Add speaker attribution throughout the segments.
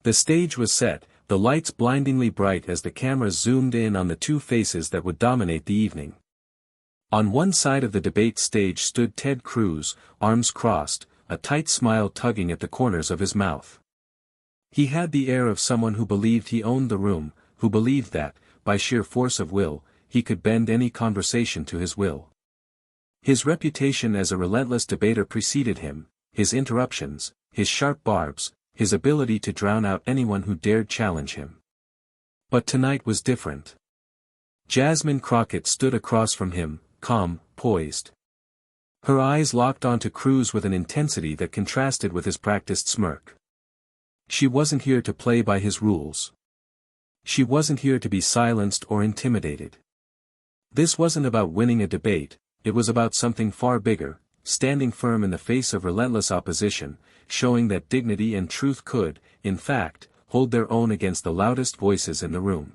Speaker 1: The stage was set, the lights blindingly bright as the camera zoomed in on the two faces that would dominate the evening. On one side of the debate stage stood Ted Cruz, arms crossed, a tight smile tugging at the corners of his mouth. He had the air of someone who believed he owned the room, who believed that, by sheer force of will, he could bend any conversation to his will. His reputation as a relentless debater preceded him, his interruptions, his sharp barbs, his ability to drown out anyone who dared challenge him. But tonight was different. Jasmine Crockett stood across from him, calm, poised. Her eyes locked onto Cruz with an intensity that contrasted with his practiced smirk. She wasn't here to play by his rules. She wasn't here to be silenced or intimidated. This wasn't about winning a debate, it was about something far bigger, standing firm in the face of relentless opposition, showing that dignity and truth could, in fact, hold their own against the loudest voices in the room.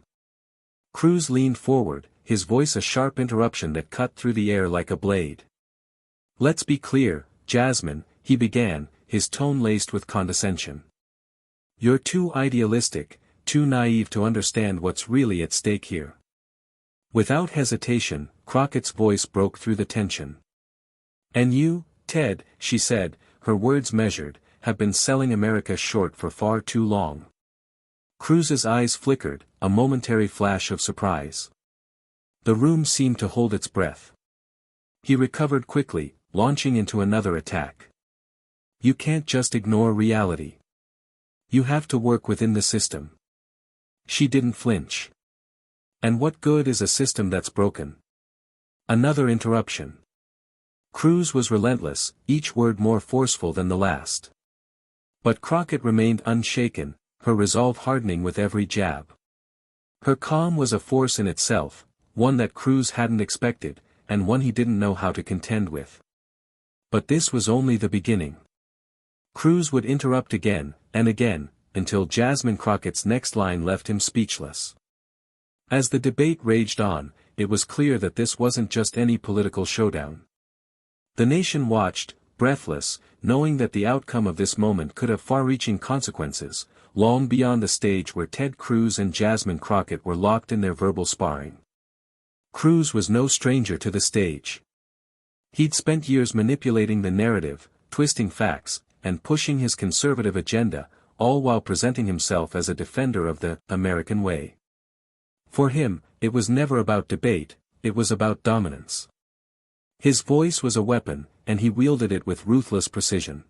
Speaker 1: Cruz leaned forward, his voice a sharp interruption that cut through the air like a blade. "Let's be clear, Jasmine," he began, his tone laced with condescension. "You're too idealistic, too naive to understand what's really at stake here." Without hesitation, Crockett's voice broke through the tension. "And you, Ted," she said, her words measured, "have been selling America short for far too long." Cruz's eyes flickered, a momentary flash of surprise. The room seemed to hold its breath. He recovered quickly, launching into another attack. "You can't just ignore reality. You have to work within the system." She didn't flinch. "And what good is a system that's broken?" Another interruption. Cruz was relentless, each word more forceful than the last. But Crockett remained unshaken, her resolve hardening with every jab. Her calm was a force in itself, one that Cruz hadn't expected, and one he didn't know how to contend with. But this was only the beginning. Cruz would interrupt again, and again, until Jasmine Crockett's next line left him speechless. As the debate raged on, it was clear that this wasn't just any political showdown. The nation watched, breathless, knowing that the outcome of this moment could have far-reaching consequences, long beyond the stage where Ted Cruz and Jasmine Crockett were locked in their verbal sparring. Cruz was no stranger to the stage. He'd spent years manipulating the narrative, twisting facts, and pushing his conservative agenda, all while presenting himself as a defender of the American way. For him, it was never about debate, it was about dominance. His voice was a weapon, and he wielded it with ruthless precision.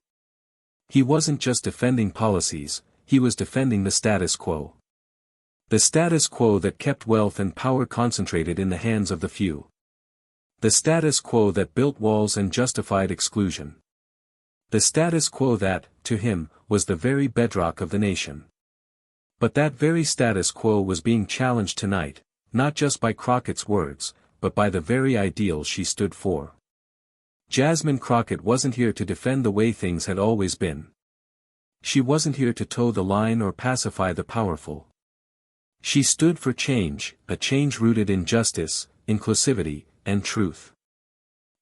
Speaker 1: He wasn't just defending policies, he was defending the status quo. The status quo that kept wealth and power concentrated in the hands of the few. The status quo that built walls and justified exclusion. The status quo that, to him, was the very bedrock of the nation. But that very status quo was being challenged tonight, not just by Crockett's words, but by the very ideals she stood for. Jasmine Crockett wasn't here to defend the way things had always been. She wasn't here to toe the line or pacify the powerful. She stood for change, a change rooted in justice, inclusivity, and truth.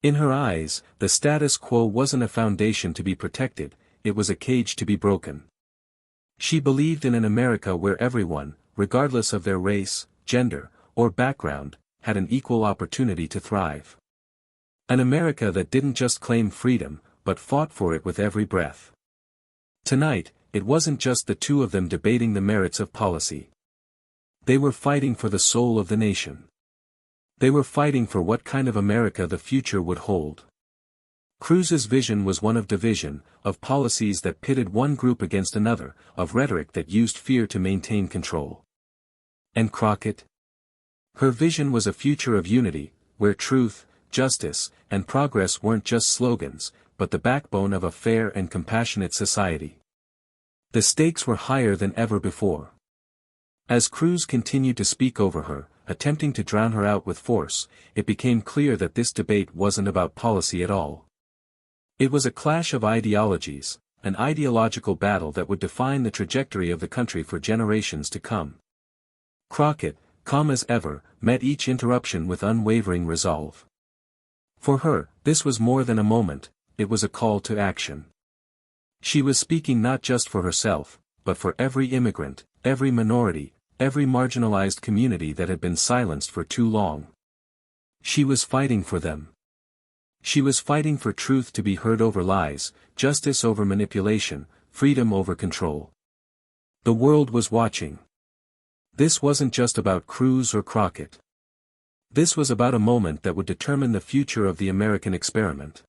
Speaker 1: In her eyes, the status quo wasn't a foundation to be protected, it was a cage to be broken. She believed in an America where everyone, regardless of their race, gender, or background, had an equal opportunity to thrive. An America that didn't just claim freedom, but fought for it with every breath. Tonight, it wasn't just the two of them debating the merits of policy. They were fighting for the soul of the nation. They were fighting for what kind of America the future would hold. Cruz's vision was one of division, of policies that pitted one group against another, of rhetoric that used fear to maintain control. And Crockett? Her vision was a future of unity, where truth, justice, and progress weren't just slogans, but the backbone of a fair and compassionate society. The stakes were higher than ever before. As Cruz continued to speak over her, attempting to drown her out with force, it became clear that this debate wasn't about policy at all. It was a clash of ideologies, an ideological battle that would define the trajectory of the country for generations to come. Crockett, calm as ever, met each interruption with unwavering resolve. For her, this was more than a moment, it was a call to action. She was speaking not just for herself, but for every immigrant, every minority, every marginalized community that had been silenced for too long. She was fighting for them. She was fighting for truth to be heard over lies, justice over manipulation, freedom over control. The world was watching. This wasn't just about Cruz or Crockett. This was about a moment that would determine the future of the American experiment.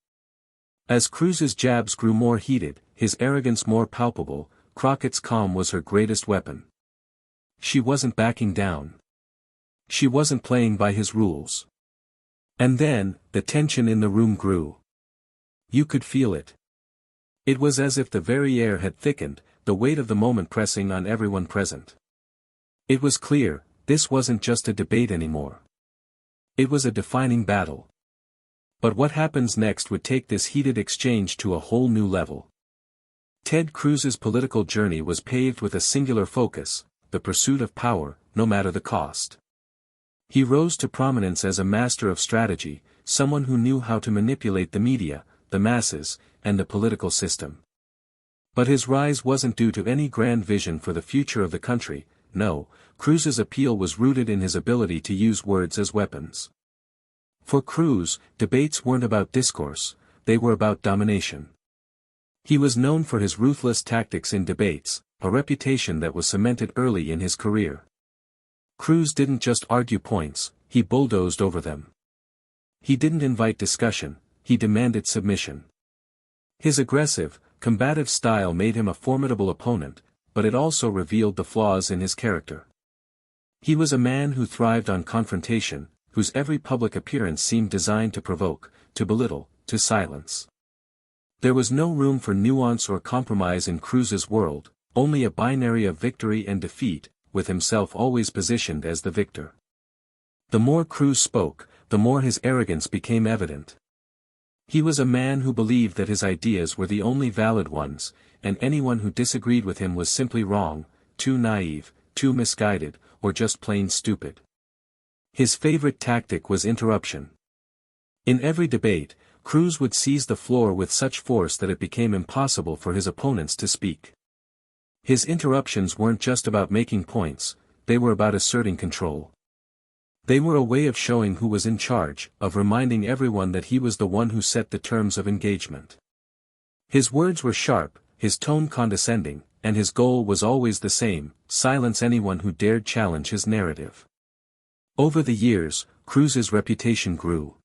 Speaker 1: As Cruz's jabs grew more heated, his arrogance more palpable, Crockett's calm was her greatest weapon. She wasn't backing down. She wasn't playing by his rules. And then, the tension in the room grew. You could feel it. It was as if the very air had thickened, the weight of the moment pressing on everyone present. It was clear, this wasn't just a debate anymore. It was a defining battle. But what happens next would take this heated exchange to a whole new level. Ted Cruz's political journey was paved with a singular focus, the pursuit of power, no matter the cost. He rose to prominence as a master of strategy, someone who knew how to manipulate the media, the masses, and the political system. But his rise wasn't due to any grand vision for the future of the country. No, Cruz's appeal was rooted in his ability to use words as weapons. For Cruz, debates weren't about discourse, they were about domination. He was known for his ruthless tactics in debates, a reputation that was cemented early in his career. Cruz didn't just argue points, he bulldozed over them. He didn't invite discussion, he demanded submission. His aggressive, combative style made him a formidable opponent, but it also revealed the flaws in his character. He was a man who thrived on confrontation, whose every public appearance seemed designed to provoke, to belittle, to silence. There was no room for nuance or compromise in Cruz's world, only a binary of victory and defeat, with himself always positioned as the victor. The more Cruz spoke, the more his arrogance became evident. He was a man who believed that his ideas were the only valid ones, and anyone who disagreed with him was simply wrong, too naive, too misguided, or just plain stupid. His favorite tactic was interruption. In every debate, Cruz would seize the floor with such force that it became impossible for his opponents to speak. His interruptions weren't just about making points, they were about asserting control. They were a way of showing who was in charge, of reminding everyone that he was the one who set the terms of engagement. His words were sharp, his tone condescending, and his goal was always the same: silence anyone who dared challenge his narrative. Over the years, Cruz's reputation grew.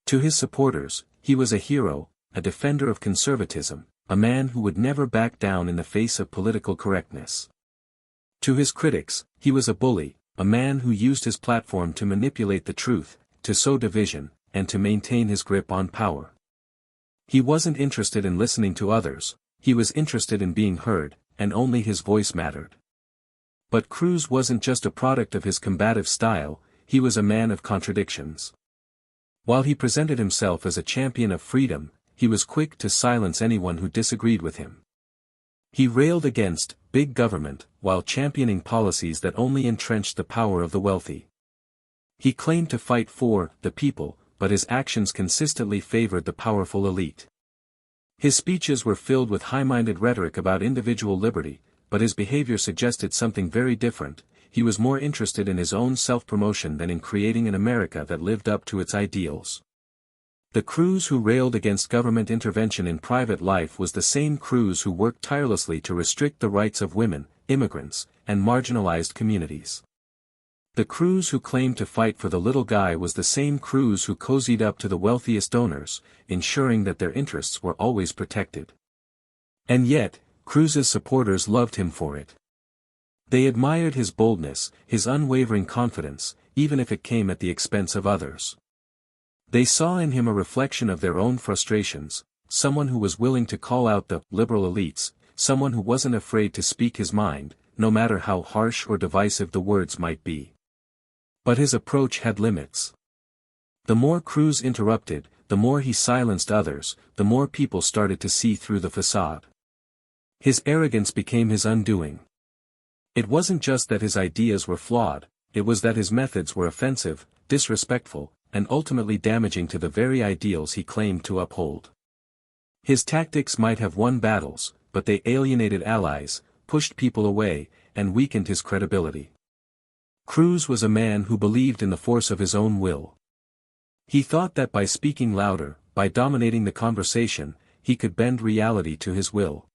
Speaker 1: To his supporters, he was a hero, a defender of conservatism, a man who would never back down in the face of political correctness. To his critics, he was a bully, a man who used his platform to manipulate the truth, to sow division, and to maintain his grip on power. He wasn't interested in listening to others, he was interested in being heard, and only his voice mattered. But Cruz wasn't just a product of his combative style, he was a man of contradictions. While he presented himself as a champion of freedom, he was quick to silence anyone who disagreed with him. He railed against big government, while championing policies that only entrenched the power of the wealthy. He claimed to fight for the people, but his actions consistently favored the powerful elite. His speeches were filled with high-minded rhetoric about individual liberty, but his behavior suggested something very different. He was more interested in his own self-promotion than in creating an America that lived up to its ideals. The Cruz who railed against government intervention in private life was the same Cruz who worked tirelessly to restrict the rights of women, immigrants, and marginalized communities. The Cruz who claimed to fight for the little guy was the same Cruz who cozied up to the wealthiest donors, ensuring that their interests were always protected. And yet, Cruz's supporters loved him for it. They admired his boldness, his unwavering confidence, even if it came at the expense of others. They saw in him a reflection of their own frustrations, someone who was willing to call out the liberal elites, someone who wasn't afraid to speak his mind, no matter how harsh or divisive the words might be. But his approach had limits. The more Cruz interrupted, the more he silenced others, the more people started to see through the facade. His arrogance became his undoing. It wasn't just that his ideas were flawed, it was that his methods were offensive, disrespectful, and ultimately damaging to the very ideals he claimed to uphold. His tactics might have won battles, but they alienated allies, pushed people away, and weakened his credibility. Cruz was a man who believed in the force of his own will. He thought that by speaking louder, by dominating the conversation, he could bend reality to his will.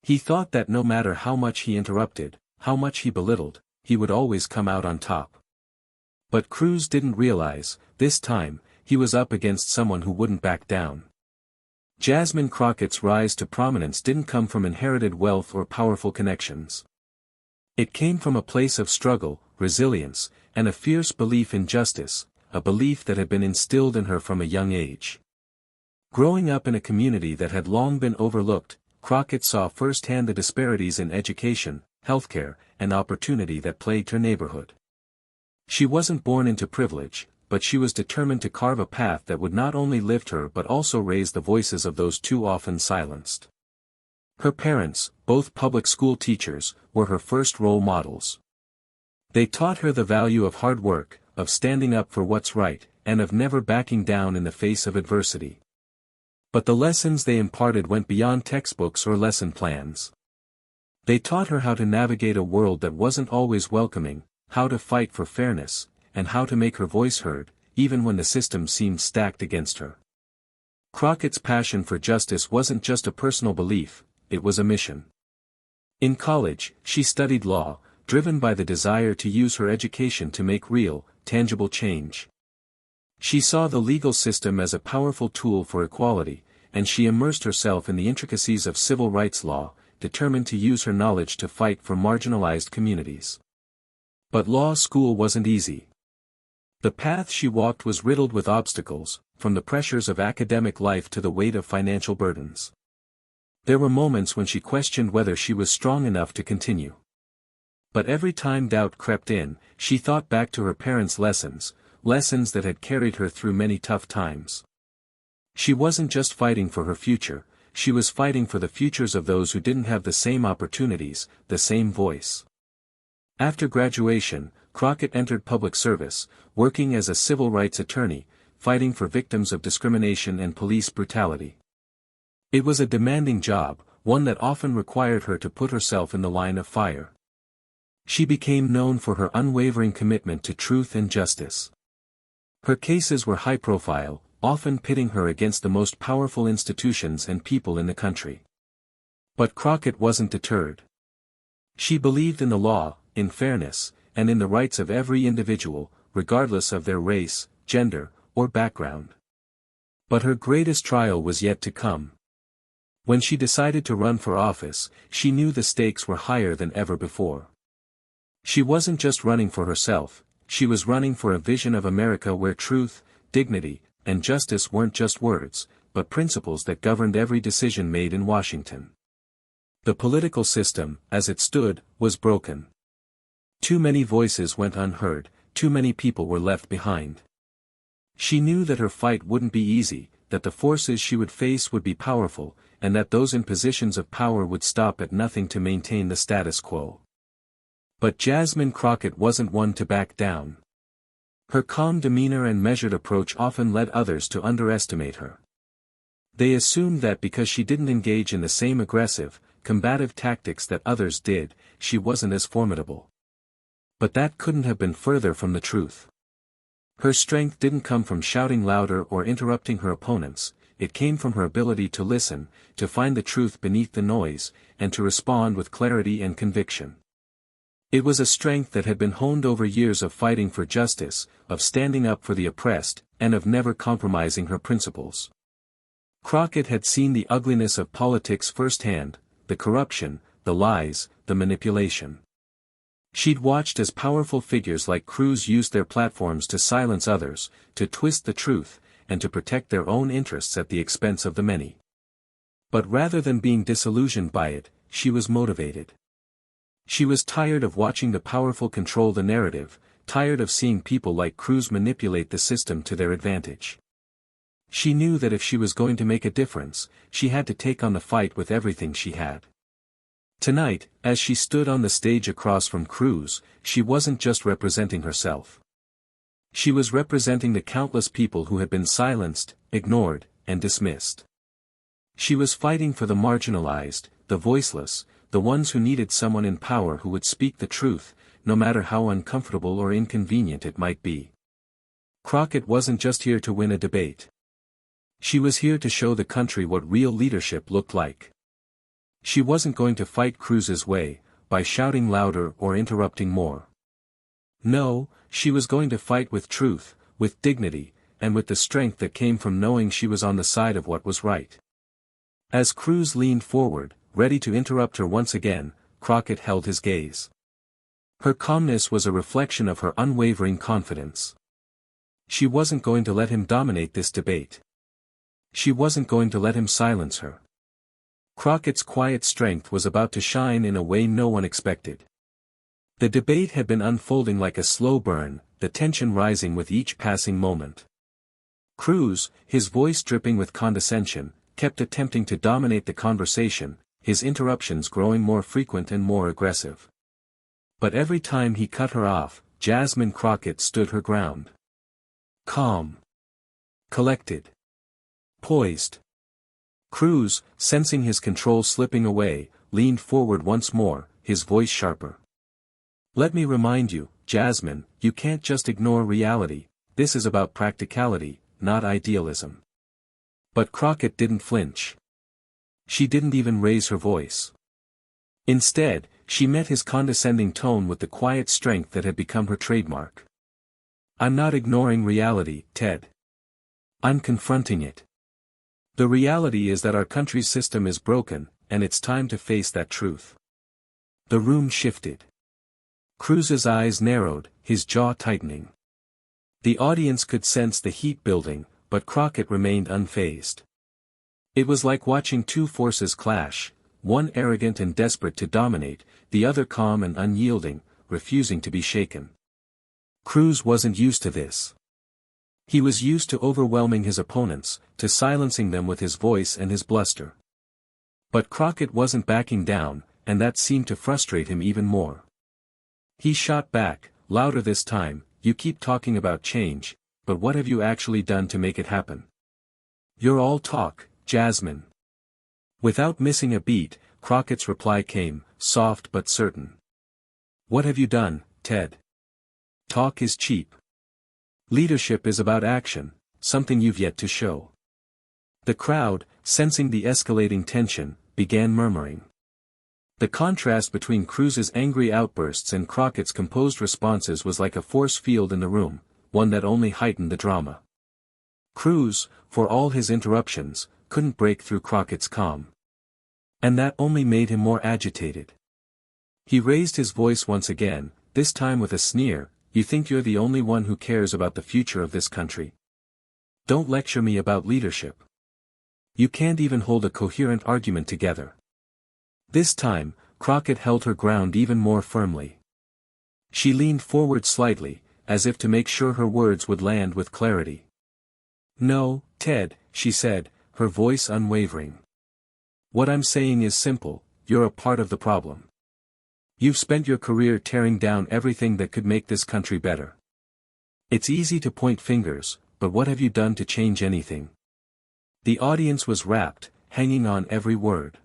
Speaker 1: He thought that no matter how much he interrupted, how much he belittled, he would always come out on top. But Cruz didn't realize, this time, he was up against someone who wouldn't back down. Jasmine Crockett's rise to prominence didn't come from inherited wealth or powerful connections. It came from a place of struggle, resilience, and a fierce belief in justice, a belief that had been instilled in her from a young age. Growing up in a community that had long been overlooked, Crockett saw firsthand the disparities in education, healthcare, and opportunity that plagued her neighborhood. She wasn't born into privilege, but she was determined to carve a path that would not only lift her but also raise the voices of those too often silenced. Her parents, both public school teachers, were her first role models. They taught her the value of hard work, of standing up for what's right, and of never backing down in the face of adversity. But the lessons they imparted went beyond textbooks or lesson plans. They taught her how to navigate a world that wasn't always welcoming, how to fight for fairness, and how to make her voice heard, even when the system seemed stacked against her. Crockett's passion for justice wasn't just a personal belief, it was a mission. In college, she studied law, driven by the desire to use her education to make real, tangible change. She saw the legal system as a powerful tool for equality, and she immersed herself in the intricacies of civil rights law, determined to use her knowledge to fight for marginalized communities. But law school wasn't easy. The path she walked was riddled with obstacles, from the pressures of academic life to the weight of financial burdens. There were moments when she questioned whether she was strong enough to continue. But every time doubt crept in, she thought back to her parents' lessons that had carried her through many tough times. She wasn't just fighting for her future, she was fighting for the futures of those who didn't have the same opportunities, the same voice. After graduation, Crockett entered public service, working as a civil rights attorney, fighting for victims of discrimination and police brutality. It was a demanding job, one that often required her to put herself in the line of fire. She became known for her unwavering commitment to truth and justice. Her cases were high-profile, often pitting her against the most powerful institutions and people in the country. But Crockett wasn't deterred. She believed in the law, in fairness, and in the rights of every individual, regardless of their race, gender, or background. But her greatest trial was yet to come. When she decided to run for office, she knew the stakes were higher than ever before. She wasn't just running for herself, she was running for a vision of America where truth, dignity, and justice weren't just words, but principles that governed every decision made in Washington. The political system, as it stood, was broken. Too many voices went unheard, too many people were left behind. She knew that her fight wouldn't be easy, that the forces she would face would be powerful, and that those in positions of power would stop at nothing to maintain the status quo. But Jasmine Crockett wasn't one to back down. Her calm demeanor and measured approach often led others to underestimate her. They assumed that because she didn't engage in the same aggressive, combative tactics that others did, she wasn't as formidable. But that couldn't have been further from the truth. Her strength didn't come from shouting louder or interrupting her opponents, it came from her ability to listen, to find the truth beneath the noise, and to respond with clarity and conviction. It was a strength that had been honed over years of fighting for justice, of standing up for the oppressed, and of never compromising her principles. Crockett had seen the ugliness of politics firsthand, the corruption, the lies, the manipulation. She'd watched as powerful figures like Cruz used their platforms to silence others, to twist the truth, and to protect their own interests at the expense of the many. But rather than being disillusioned by it, she was motivated. She was tired of watching the powerful control the narrative, tired of seeing people like Cruz manipulate the system to their advantage. She knew that if she was going to make a difference, she had to take on the fight with everything she had. Tonight, as she stood on the stage across from Cruz, she wasn't just representing herself. She was representing the countless people who had been silenced, ignored, and dismissed. She was fighting for the marginalized, the voiceless, the ones who needed someone in power who would speak the truth, no matter how uncomfortable or inconvenient it might be. Crockett wasn't just here to win a debate. She was here to show the country what real leadership looked like. She wasn't going to fight Cruz's way, by shouting louder or interrupting more. No, she was going to fight with truth, with dignity, and with the strength that came from knowing she was on the side of what was right. As Cruz leaned forward, ready to interrupt her once again, Crockett held his gaze. Her calmness was a reflection of her unwavering confidence. She wasn't going to let him dominate this debate. She wasn't going to let him silence her. Crockett's quiet strength was about to shine in a way no one expected. The debate had been unfolding like a slow burn, the tension rising with each passing moment. Cruz, his voice dripping with condescension, kept attempting to dominate the conversation, his interruptions growing more frequent and more aggressive. But every time he cut her off, Jasmine Crockett stood her ground. Calm. Collected. Poised. Cruz, sensing his control slipping away, leaned forward once more, his voice sharper. Let me remind you, Jasmine, you can't just ignore reality, this is about practicality, not idealism. But Crockett didn't flinch. She didn't even raise her voice. Instead, she met his condescending tone with the quiet strength that had become her trademark. I'm not ignoring reality, Ted. I'm confronting it. The reality is that our country's system is broken, and it's time to face that truth. The room shifted. Cruz's eyes narrowed, his jaw tightening. The audience could sense the heat building, but Crockett remained unfazed. It was like watching two forces clash, one arrogant and desperate to dominate, the other calm and unyielding, refusing to be shaken. Cruz wasn't used to this. He was used to overwhelming his opponents, to silencing them with his voice and his bluster. But Crockett wasn't backing down, and that seemed to frustrate him even more. He shot back, louder this time, you keep talking about change, but what have you actually done to make it happen? You're all talk, Jasmine. Without missing a beat, Crockett's reply came, soft but certain. What have you done, Ted? Talk is cheap. Leadership is about action, something you've yet to show. The crowd, sensing the escalating tension, began murmuring. The contrast between Cruz's angry outbursts and Crockett's composed responses was like a force field in the room, one that only heightened the drama. Cruz, for all his interruptions, couldn't break through Crockett's calm. And that only made him more agitated. He raised his voice once again, this time with a sneer, you think you're the only one who cares about the future of this country? Don't lecture me about leadership. You can't even hold a coherent argument together. This time, Crockett held her ground even more firmly. She leaned forward slightly, as if to make sure her words would land with clarity. No, Ted, she said, her voice unwavering. What I'm saying is simple, you're a part of the problem. You've spent your career tearing down everything that could make this country better. It's easy to point fingers, but what have you done to change anything? The audience was rapt, hanging on every word.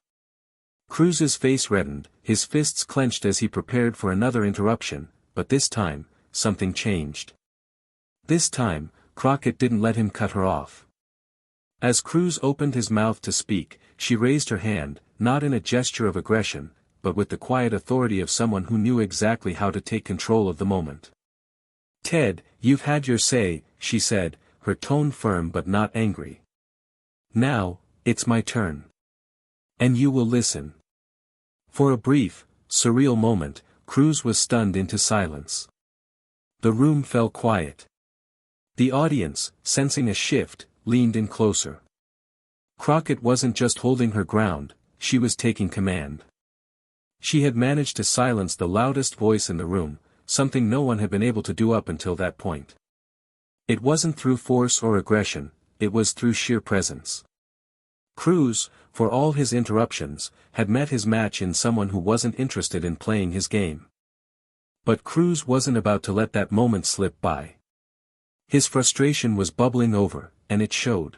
Speaker 1: Cruz's face reddened, his fists clenched as he prepared for another interruption, but this time, something changed. This time, Crockett didn't let him cut her off. As Cruz opened his mouth to speak, she raised her hand, not in a gesture of aggression, but with the quiet authority of someone who knew exactly how to take control of the moment. Ted, you've had your say, she said, her tone firm but not angry. Now, it's my turn. And you will listen. For a brief, surreal moment, Cruz was stunned into silence. The room fell quiet. The audience, sensing a shift, leaned in closer. Crockett wasn't just holding her ground, she was taking command. She had managed to silence the loudest voice in the room, something no one had been able to do up until that point. It wasn't through force or aggression, it was through sheer presence. Cruz, for all his interruptions, had met his match in someone who wasn't interested in playing his game. But Cruz wasn't about to let that moment slip by. His frustration was bubbling over, and it showed.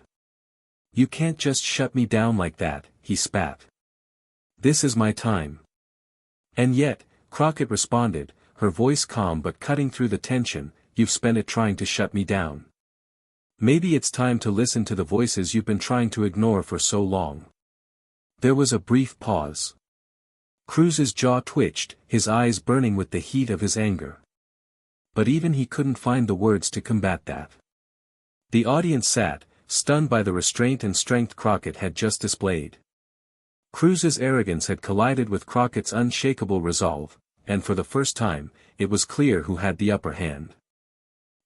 Speaker 1: You can't just shut me down like that, he spat. This is my time. And yet, Crockett responded, her voice calm but cutting through the tension, "You've spent it trying to shut me down. Maybe it's time to listen to the voices you've been trying to ignore for so long." There was a brief pause. Cruz's jaw twitched, his eyes burning with the heat of his anger. But even he couldn't find the words to combat that. The audience sat, stunned by the restraint and strength Crockett had just displayed. Cruz's arrogance had collided with Crockett's unshakable resolve, and for the first time, it was clear who had the upper hand.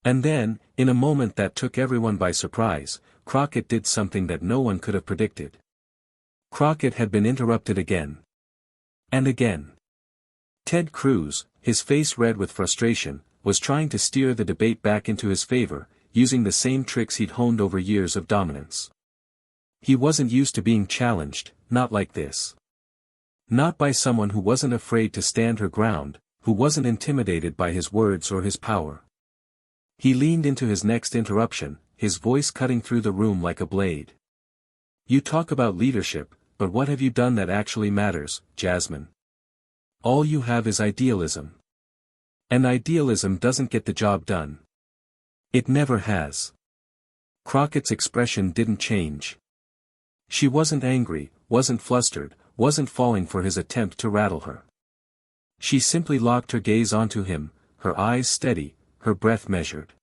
Speaker 1: And then, in a moment that took everyone by surprise, Crockett did something that no one could have predicted. Crockett had been interrupted again. And again. Ted Cruz, his face red with frustration, was trying to steer the debate back into his favor, using the same tricks he'd honed over years of dominance. He wasn't used to being challenged, not like this. Not by someone who wasn't afraid to stand her ground, who wasn't intimidated by his words or his power. He leaned into his next interruption, his voice cutting through the room like a blade. "You talk about leadership, but what have you done that actually matters, Jasmine? All you have is idealism. And idealism doesn't get the job done. It never has." Crockett's expression didn't change. She wasn't angry, wasn't flustered, wasn't falling for his attempt to rattle her. She simply locked her gaze onto him, her eyes steady, her breath measured.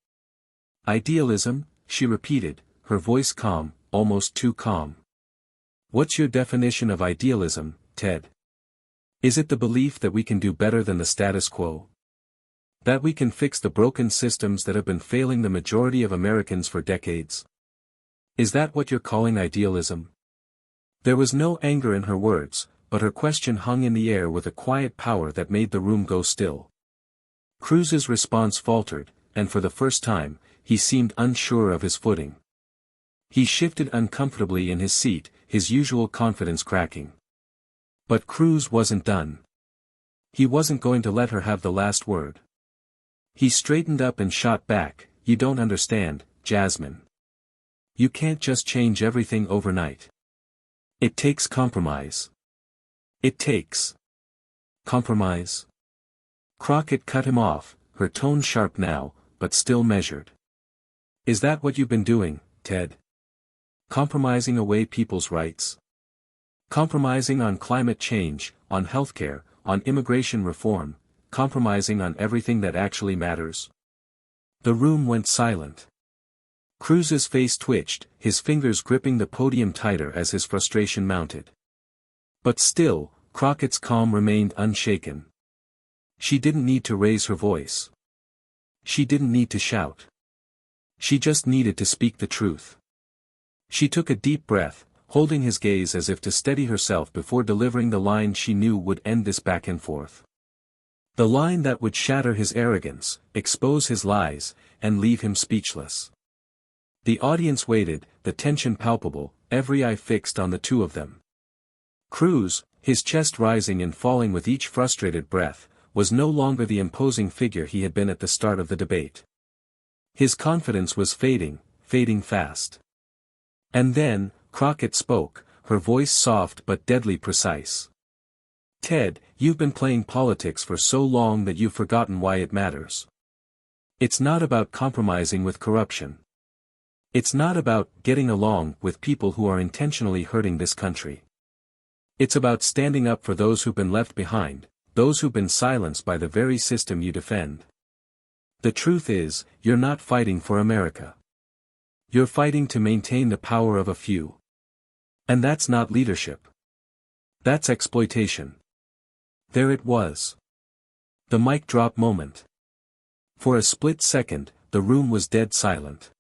Speaker 1: "Idealism," she repeated, her voice calm, almost too calm. "What's your definition of idealism, Ted? Is it the belief that we can do better than the status quo? That we can fix the broken systems that have been failing the majority of Americans for decades? Is that what you're calling idealism?" There was no anger in her words, but her question hung in the air with a quiet power that made the room go still. Cruz's response faltered, and for the first time, he seemed unsure of his footing. He shifted uncomfortably in his seat, his usual confidence cracking. But Cruz wasn't done. He wasn't going to let her have the last word. He straightened up and shot back, "You don't understand, Jasmine. You can't just change everything overnight. It takes compromise. It takes compromise." Crockett cut him off, her tone sharp now, but still measured. "Is that what you've been doing, Ted? Compromising away people's rights? Compromising on climate change, on healthcare, on immigration reform, compromising on everything that actually matters?" The room went silent. Cruz's face twitched, his fingers gripping the podium tighter as his frustration mounted. But still, Crockett's calm remained unshaken. She didn't need to raise her voice. She didn't need to shout. She just needed to speak the truth. She took a deep breath, holding his gaze as if to steady herself before delivering the line she knew would end this back and forth. The line that would shatter his arrogance, expose his lies, and leave him speechless. The audience waited, the tension palpable, every eye fixed on the two of them. Cruz, his chest rising and falling with each frustrated breath, was no longer the imposing figure he had been at the start of the debate. His confidence was fading, fading fast. And then, Crockett spoke, her voice soft but deadly precise. "Ted, you've been playing politics for so long that you've forgotten why it matters. It's not about compromising with corruption. It's not about getting along with people who are intentionally hurting this country. It's about standing up for those who've been left behind, those who've been silenced by the very system you defend. The truth is, you're not fighting for America. You're fighting to maintain the power of a few. And that's not leadership. That's exploitation." There it was. The mic drop moment. For a split second, the room was dead silent.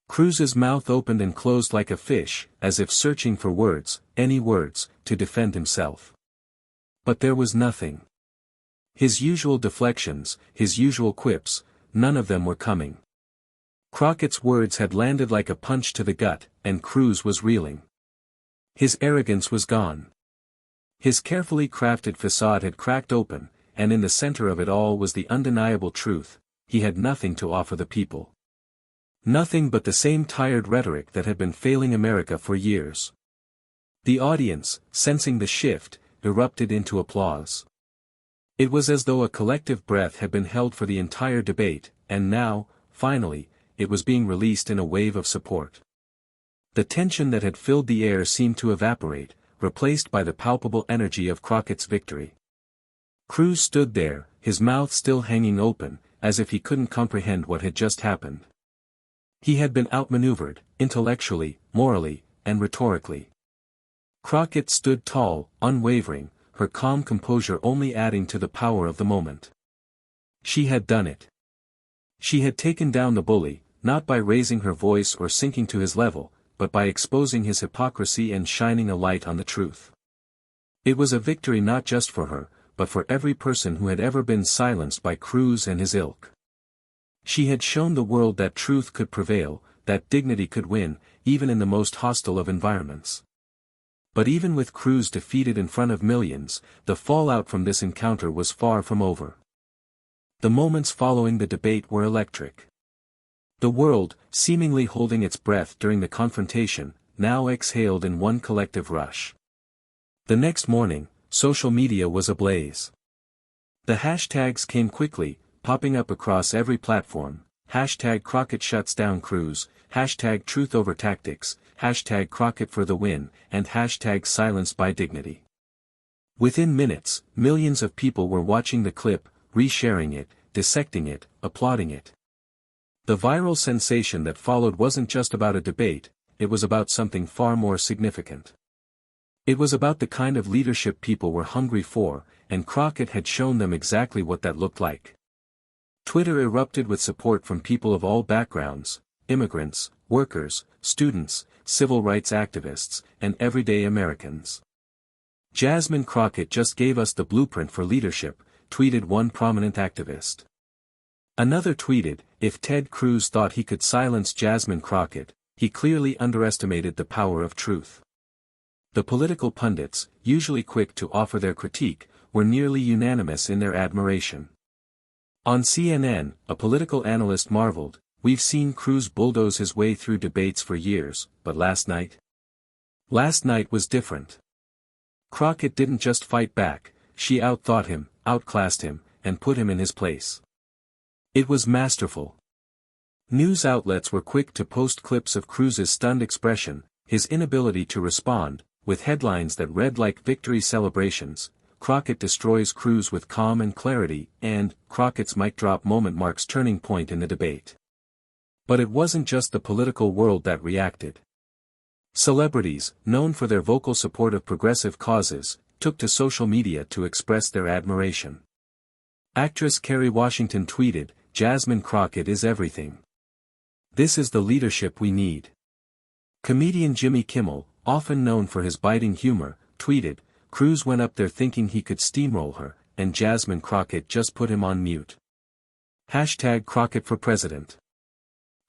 Speaker 1: Cruz's mouth opened and closed like a fish, as if searching for words, any words, to defend himself. But there was nothing. His usual deflections, his usual quips, none of them were coming. Crockett's words had landed like a punch to the gut, and Cruz was reeling. His arrogance was gone. His carefully crafted facade had cracked open, and in the center of it all was the undeniable truth: he had nothing to offer the people. Nothing but the same tired rhetoric that had been failing America for years. The audience, sensing the shift, erupted into applause. It was as though a collective breath had been held for the entire debate, and now, finally, it was being released in a wave of support. The tension that had filled the air seemed to evaporate, replaced by the palpable energy of Crockett's victory. Cruz stood there, his mouth still hanging open, as if he couldn't comprehend what had just happened. He had been outmaneuvered, intellectually, morally, and rhetorically. Crockett stood tall, unwavering, her calm composure only adding to the power of the moment. She had done it. She had taken down the bully, not by raising her voice or sinking to his level, but by exposing his hypocrisy and shining a light on the truth. It was a victory not just for her, but for every person who had ever been silenced by Cruz and his ilk. She had shown the world that truth could prevail, that dignity could win, even in the most hostile of environments. But even with Cruz defeated in front of millions, the fallout from this encounter was far from over. The moments following the debate were electric. The world, seemingly holding its breath during the confrontation, now exhaled in one collective rush. The next morning, social media was ablaze. The hashtags came quickly, popping up across every platform: hashtag Crockett shuts down Cruz, hashtag truth over tactics, hashtag Crockett for the win, and hashtag silenced by dignity. Within minutes, millions of people were watching the clip, resharing it, dissecting it, applauding it. The viral sensation that followed wasn't just about a debate, it was about something far more significant. It was about the kind of leadership people were hungry for, and Crockett had shown them exactly what that looked like. Twitter erupted with support from people of all backgrounds: immigrants, workers, students, civil rights activists, and everyday Americans. "Jasmine Crockett just gave us the blueprint for leadership," tweeted one prominent activist. Another tweeted, "If Ted Cruz thought he could silence Jasmine Crockett, he clearly underestimated the power of truth." The political pundits, usually quick to offer their critique, were nearly unanimous in their admiration. On CNN, a political analyst marveled, "We've seen Cruz bulldoze his way through debates for years, but last night? Last night was different. Crockett didn't just fight back, she outthought him, outclassed him, and put him in his place. It was masterful." News outlets were quick to post clips of Cruz's stunned expression, his inability to respond, with headlines that read like victory celebrations: "Crockett destroys Cruz with calm and clarity," and "Crockett's mic drop moment marks turning point in the debate." But it wasn't just the political world that reacted. Celebrities, known for their vocal support of progressive causes, took to social media to express their admiration. Actress Kerry Washington tweeted, "Jasmine Crockett is everything. This is the leadership we need." Comedian Jimmy Kimmel, often known for his biting humor, tweeted, "Cruz went up there thinking he could steamroll her, and Jasmine Crockett just put him on mute." Hashtag Crockett for president.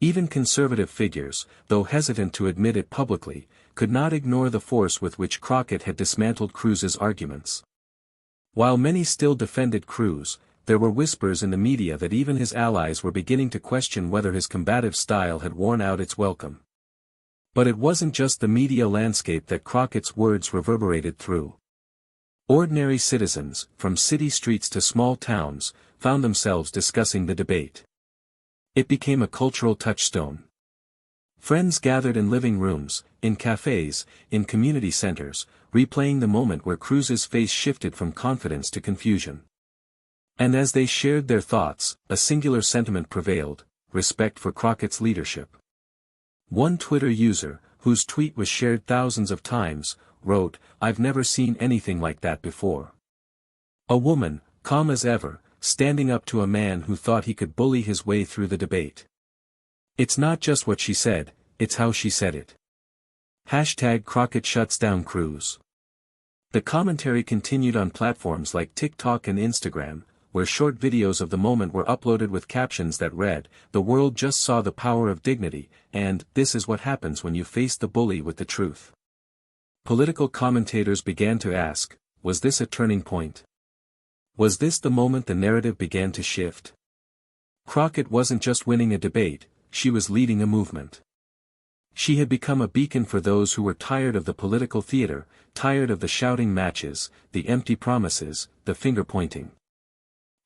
Speaker 1: Even conservative figures, though hesitant to admit it publicly, could not ignore the force with which Crockett had dismantled Cruz's arguments. While many still defended Cruz, there were whispers in the media that even his allies were beginning to question whether his combative style had worn out its welcome. But it wasn't just the media landscape that Crockett's words reverberated through. Ordinary citizens, from city streets to small towns, found themselves discussing the debate. It became a cultural touchstone. Friends gathered in living rooms, in cafes, in community centers, replaying the moment where Cruz's face shifted from confidence to confusion. And as they shared their thoughts, a singular sentiment prevailed: respect for Crockett's leadership. One Twitter user, whose tweet was shared thousands of times, wrote, "I've never seen anything like that before." A woman, calm as ever, standing up to a man who thought he could bully his way through the debate. It's not just what she said, it's how she said it. Hashtag Crockett shuts down Cruz. The commentary continued on platforms like TikTok and Instagram, where short videos of the moment were uploaded with captions that read, "The world just saw the power of dignity," and "This is what happens when you face the bully with the truth." Political commentators began to ask, was this a turning point? Was this the moment the narrative began to shift? Crockett wasn't just winning a debate, she was leading a movement. She had become a beacon for those who were tired of the political theater, tired of the shouting matches, the empty promises, the finger-pointing.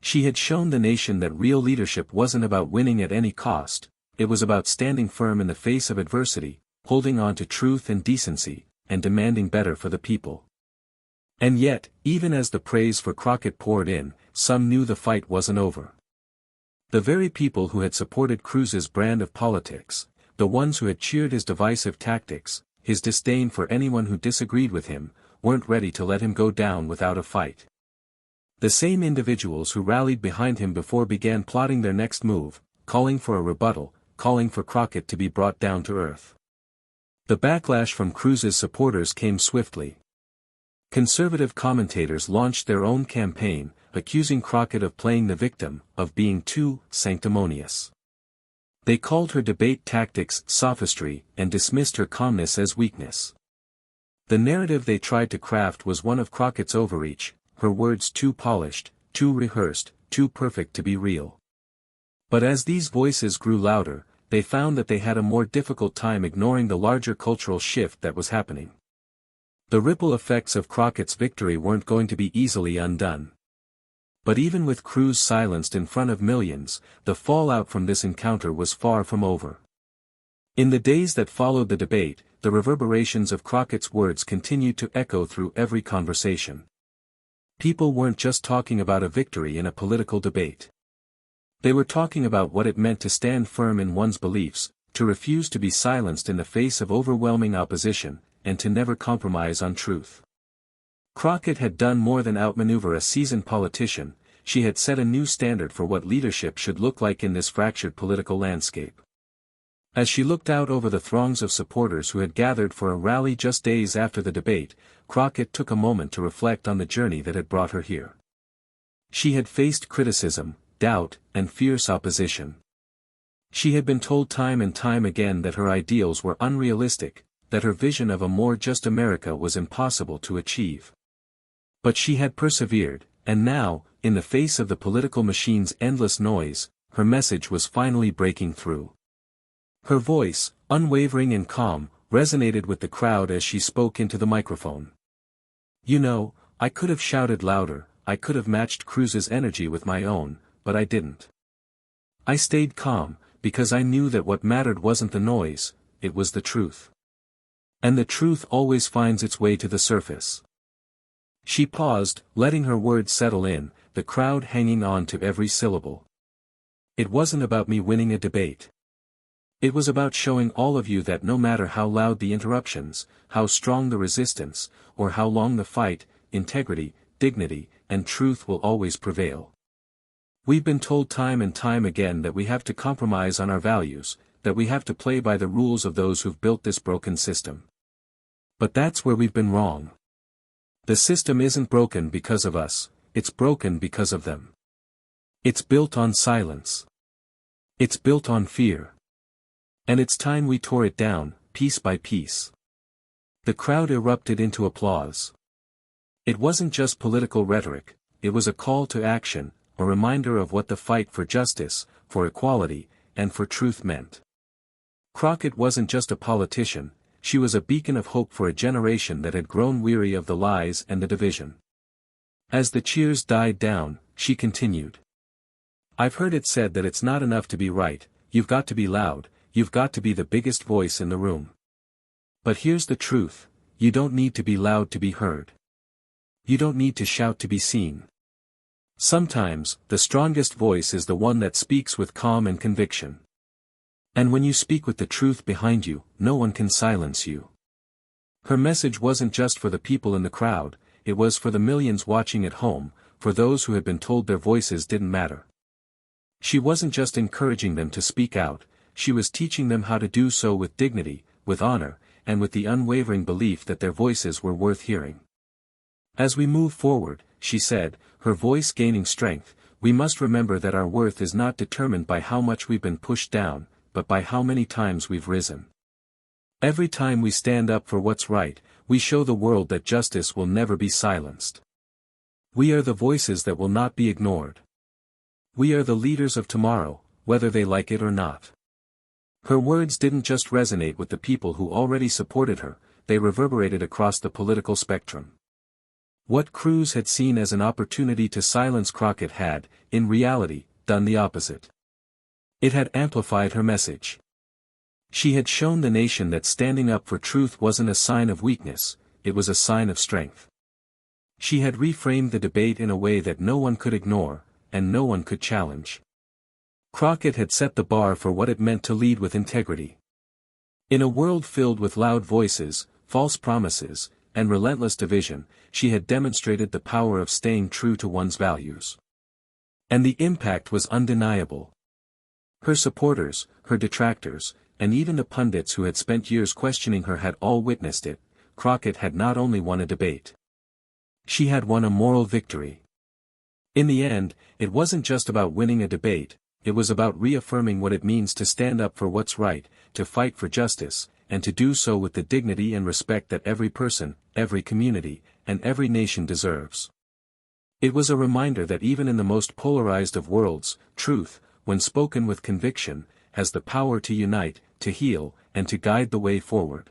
Speaker 1: She had shown the nation that real leadership wasn't about winning at any cost, it was about standing firm in the face of adversity, holding on to truth and decency, and demanding better for the people. And yet, even as the praise for Crockett poured in, some knew the fight wasn't over. The very people who had supported Cruz's brand of politics, the ones who had cheered his divisive tactics, his disdain for anyone who disagreed with him, weren't ready to let him go down without a fight. The same individuals who rallied behind him before began plotting their next move, calling for a rebuttal, calling for Crockett to be brought down to earth. The backlash from Cruz's supporters came swiftly. Conservative commentators launched their own campaign, accusing Crockett of playing the victim, of being too sanctimonious. They called her debate tactics sophistry and dismissed her calmness as weakness. The narrative they tried to craft was one of Crockett's overreach, her words too polished, too rehearsed, too perfect to be real. But as these voices grew louder, they found that they had a more difficult time ignoring the larger cultural shift that was happening. The ripple effects of Crockett's victory weren't going to be easily undone. But even with Cruz silenced in front of millions, the fallout from this encounter was far from over. In the days that followed the debate, the reverberations of Crockett's words continued to echo through every conversation. People weren't just talking about a victory in a political debate. They were talking about what it meant to stand firm in one's beliefs, to refuse to be silenced in the face of overwhelming opposition, and to never compromise on truth. Crockett had done more than outmaneuver a seasoned politician, she had set a new standard for what leadership should look like in this fractured political landscape. As she looked out over the throngs of supporters who had gathered for a rally just days after the debate, Crockett took a moment to reflect on the journey that had brought her here. She had faced criticism, doubt, and fierce opposition. She had been told time and time again that her ideals were unrealistic, that her vision of a more just America was impossible to achieve. But she had persevered, and now, in the face of the political machine's endless noise, her message was finally breaking through. Her voice, unwavering and calm, resonated with the crowd as she spoke into the microphone. "You know, I could have shouted louder, I could have matched Cruz's energy with my own, but I didn't. I stayed calm, because I knew that what mattered wasn't the noise, it was the truth. And the truth always finds its way to the surface." She paused, letting her words settle in, the crowd hanging on to every syllable. "It wasn't about me winning a debate. It was about showing all of you that no matter how loud the interruptions, how strong the resistance, or how long the fight, integrity, dignity, and truth will always prevail. We've been told time and time again that we have to compromise on our values, that we have to play by the rules of those who've built this broken system. But that's where we've been wrong. The system isn't broken because of us, it's broken because of them. It's built on silence. It's built on fear. And it's time we tore it down, piece by piece." The crowd erupted into applause. It wasn't just political rhetoric, it was a call to action, a reminder of what the fight for justice, for equality, and for truth meant. Crockett wasn't just a politician, she was a beacon of hope for a generation that had grown weary of the lies and the division. As the cheers died down, she continued. "I've heard it said that it's not enough to be right, you've got to be loud, you've got to be the biggest voice in the room. But here's the truth, you don't need to be loud to be heard. You don't need to shout to be seen. Sometimes, the strongest voice is the one that speaks with calm and conviction. And when you speak with the truth behind you, no one can silence you." Her message wasn't just for the people in the crowd, it was for the millions watching at home, for those who had been told their voices didn't matter. She wasn't just encouraging them to speak out, she was teaching them how to do so with dignity, with honor, and with the unwavering belief that their voices were worth hearing. "As we move forward," she said, her voice gaining strength, "we must remember that our worth is not determined by how much we've been pushed down, but by how many times we've risen. Every time we stand up for what's right, we show the world that justice will never be silenced. We are the voices that will not be ignored. We are the leaders of tomorrow, whether they like it or not." Her words didn't just resonate with the people who already supported her, they reverberated across the political spectrum. What Cruz had seen as an opportunity to silence Crockett had, in reality, done the opposite. It had amplified her message. She had shown the nation that standing up for truth wasn't a sign of weakness, it was a sign of strength. She had reframed the debate in a way that no one could ignore, and no one could challenge. Crockett had set the bar for what it meant to lead with integrity. In a world filled with loud voices, false promises, and relentless division, she had demonstrated the power of staying true to one's values. And the impact was undeniable. Her supporters, her detractors, and even the pundits who had spent years questioning her had all witnessed it. Crockett had not only won a debate. She had won a moral victory. In the end, it wasn't just about winning a debate, it was about reaffirming what it means to stand up for what's right, to fight for justice, and to do so with the dignity and respect that every person, every community, and every nation deserves. It was a reminder that even in the most polarized of worlds, truth, when spoken with conviction, has the power to unite, to heal, and to guide the way forward.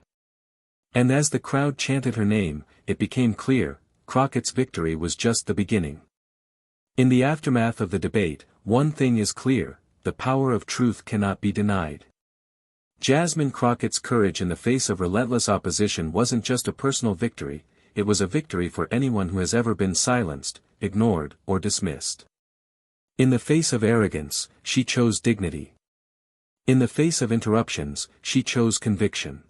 Speaker 1: And as the crowd chanted her name, it became clear, Crockett's victory was just the beginning. In the aftermath of the debate, one thing is clear, the power of truth cannot be denied. Jasmine Crockett's courage in the face of relentless opposition wasn't just a personal victory, it was a victory for anyone who has ever been silenced, ignored, or dismissed. In the face of arrogance, she chose dignity. In the face of interruptions, she chose conviction.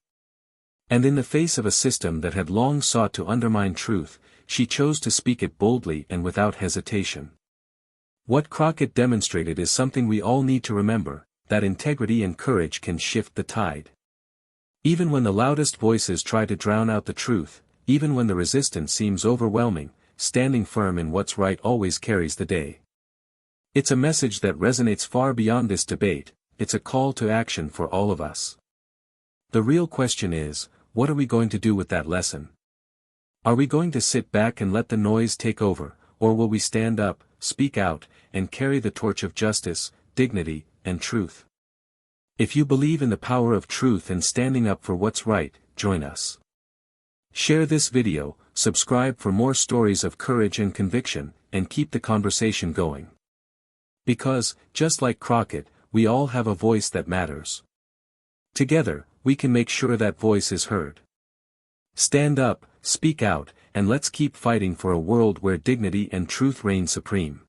Speaker 1: And in the face of a system that had long sought to undermine truth, she chose to speak it boldly and without hesitation. What Crockett demonstrated is something we all need to remember, that integrity and courage can shift the tide. Even when the loudest voices try to drown out the truth, even when the resistance seems overwhelming, standing firm in what's right always carries the day. It's a message that resonates far beyond this debate, it's a call to action for all of us. The real question is, what are we going to do with that lesson? Are we going to sit back and let the noise take over, or will we stand up, speak out, and carry the torch of justice, dignity, and truth? If you believe in the power of truth and standing up for what's right, join us. Share this video, subscribe for more stories of courage and conviction, and keep the conversation going. Because, just like Crockett, we all have a voice that matters. Together, we can make sure that voice is heard. Stand up, speak out, and let's keep fighting for a world where dignity and truth reign supreme.